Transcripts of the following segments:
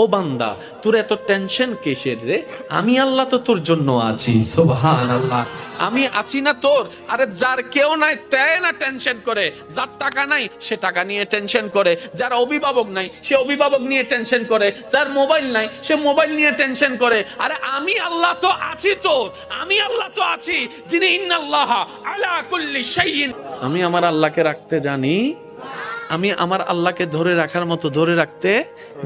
ও বান্দা, তোর এত টেনশন কিসের রে? আমি আল্লাহ তো তোর জন্য আছি। সুবহানাল্লাহ। আমি আছি না তোর? আরে যার কেউ নাই তাই না টেনশন করে, যার টাকা নাই সে টাকা নিয়ে টেনশন করে, যার অভিভাবক নাই সে অভিভাবক নিয়ে টেনশন করে, যার মোবাইল নাই সে মোবাইল নিয়ে টেনশন করে। আরে আমি আল্লাহ তো আছি তোর, আমি আল্লাহ তো আছি, যিনি ইন্নাল্লাহ আলা কুল্লি শাইইন। আমি আমার আল্লাহকে রাখতে জানি, আমি আমার আল্লাহকে ধরে রাখার মতো ধরে রাখতে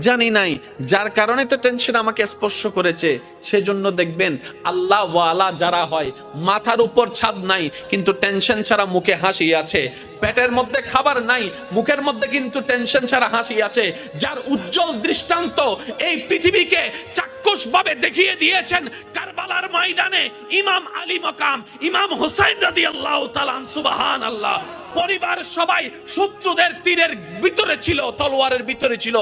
জানি নাই, যার কারণে তো টেনশন আমাকে স্পর্শ করেছে। সেজন্য দেখবেন আল্লাহ ওয়ালা যারা হয়, মাথার উপর ছাদ নাই কিন্তু টেনশন ছাড়া মুখে হাসি আছে, পেটের মধ্যে খাবার নাই মুখের মধ্যে কিন্তু টেনশন ছাড়া হাসি আছে, যার উজ্জ্বল দৃষ্টান্ত এই পৃথিবীকে চাক্ষুষ ভাবে দেখিয়ে দিয়েছেন কারবালার ময়দানে ইমাম আলী মাকাম ইমাম হুসাইন রাদিয়াল্লাহু তাআলা। সুবহানাল্লাহ। পরিবার সবাই শত্রুদের তীরের ভিতরে ছিল, তলোয়ারের ভিতরে ছিল,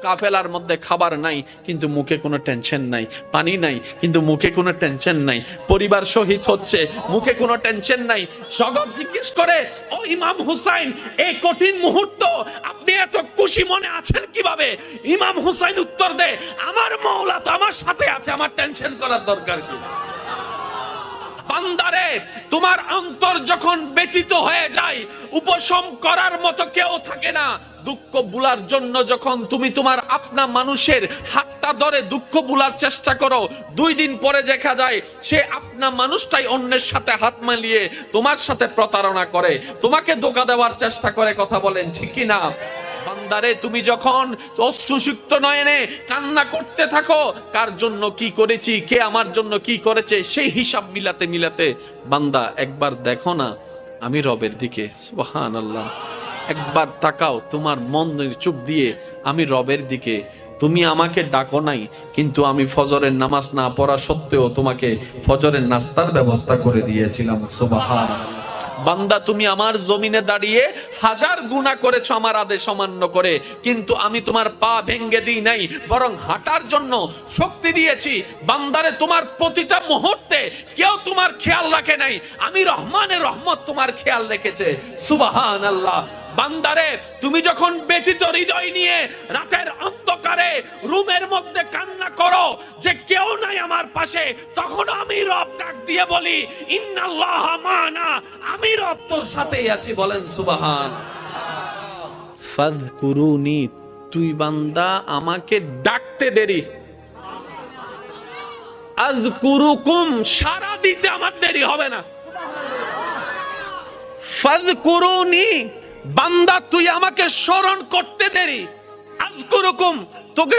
কাফেলার মধ্যে খাবার নাই কিন্তু মুখে কোনো টেনশন নাই, পানি নাই কিন্তু মুখে কোনো টেনশন নাই, পরিবার শহীদ হচ্ছে মুখে কোনো টেনশন নাই। জগৎ জিজ্ঞেস করে, ও ইমাম হুসাইন, এই কঠিন মুহূর্ত আপনি এত খুশি মনে আছেন কিভাবে? ইমাম হুসাইন উত্তর দেয়, আমার মাওলা তো আমার সাথে আছে, আমার টেনশন করার দরকার কি? বান্দারে, তোমার অন্তর যখন ব্যথিত হয়ে যায়, উপশম করার মতো কেউ থাকে না। দুঃখ ভুলার জন্য যখন তুমি তোমার আপনা মানুষের হাতটা ধরে দুঃখ ভুলার চেষ্টা করো, 2 দিন পরে দেখা যায় সে আপনা মানুষটাই অন্যের সাথে হাত মিলিয়ে তোমার সাথে প্রতারণা করে, তোমাকে ধোঁকা দেওয়ার চেষ্টা করে। কথা বলেন ঠিক কি না? বান্দারে, তুমি যখন অশ্রুসিক্ত নয়নে কান্না করতে থাকো, কার জন্য কি করেছি, কে আমার জন্য কি করেছে, সেই হিসাব মিলাতে মিলাতে বান্দা একবার দেখো না আমি রবের দিকে। সুবহানাল্লাহ। একবার তাকাও তোমার মনের চোখ দিয়ে আমি রবের দিকে। তুমি আমাকে ডাকো নাই কিন্তু আমি ফজরের নামাজ না পড়া সত্ত্বেও তোমাকে ফজরের নাস্তার ব্যবস্থা করে দিয়েছিলাম। সুবহানাল্লাহ। বান্দা, তুমি আমার জমিনে দাঁড়িয়ে 1000 গুনাহ করেছো আমার আদেশ অমান্য করে, কিন্তু আমি তোমার পা ভেঙে দিই নাই, বরং হাঁটার জন্য শক্তি দিয়েছি। বান্দারে, তোমার প্রতিটা মুহূর্তে কেউ তোমার খেয়াল রাখে নাই, আমি রহমানের রহমত তোমার খেয়াল রেখেছে। সুবহানাল্লাহ। বান্দারে, তুমি যখন ব্যথিত হৃদয় নিয়ে রাতের অন্ধকারে রুমের মধ্যে কান্না করো যে কেউ নাই আমার পাশে, তখন আমি রব ডাক দিয়ে বলি, ইন্নাল্লাহ মানা, আমি রব তোর সাথেই আছি। বলেন সুবহান। ফাযকুরুনি, তুই বান্দা আমাকে ডাকতে দেরি, আযকুরুকুম, সারা দিতে আমার দেরি হবে না। ফাযকুরুনি, বান্দা তুই আমাকে স্মরণ করতে দেরি, আযকুরুকুম, তোকে